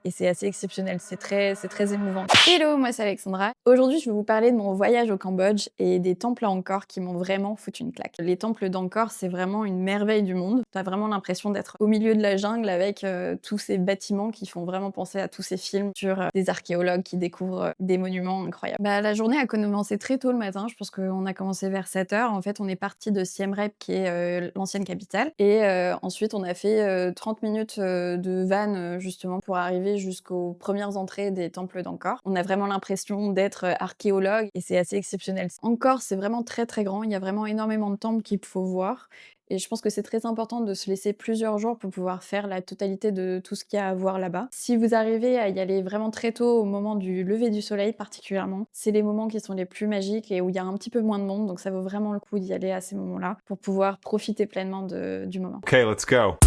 et c'est assez exceptionnel, c'est très émouvant. Hello, moi c'est Alexandra. Aujourd'hui, je vais vous parler de mon voyage au Cambodge et des temples à Angkor qui m'ont vraiment foutu une claque. Les temples d'Angkor, c'est vraiment une merveille du monde. T'as vraiment l'impression d'être au milieu de la jungle avec tous ces bâtiments qui font vraiment penser à tous ces films sur des archéologues qui découvrent des monuments incroyables. La journée a commencé très tôt le matin, je pense qu'on a commencé vers 7h. En fait, on est parti de Siem Reap qui est l'ancienne capitale et ensuite on a fait 30 minutes de van justement pour arriver jusqu'aux premières entrées des temples d'Angkor. On a vraiment l'impression d'être archéologue et c'est assez exceptionnel. Angkor, c'est vraiment très très grand, il y a vraiment énormément de temples qu'il faut voir. Et je pense que c'est très important de se laisser plusieurs jours pour pouvoir faire la totalité de tout ce qu'il y a à voir là-bas. Si vous arrivez à y aller vraiment très tôt, au moment du lever du soleil particulièrement, c'est les moments qui sont les plus magiques et où il y a un petit peu moins de monde, donc ça vaut vraiment le coup d'y aller à ces moments-là pour pouvoir profiter pleinement du moment. Okay, let's go.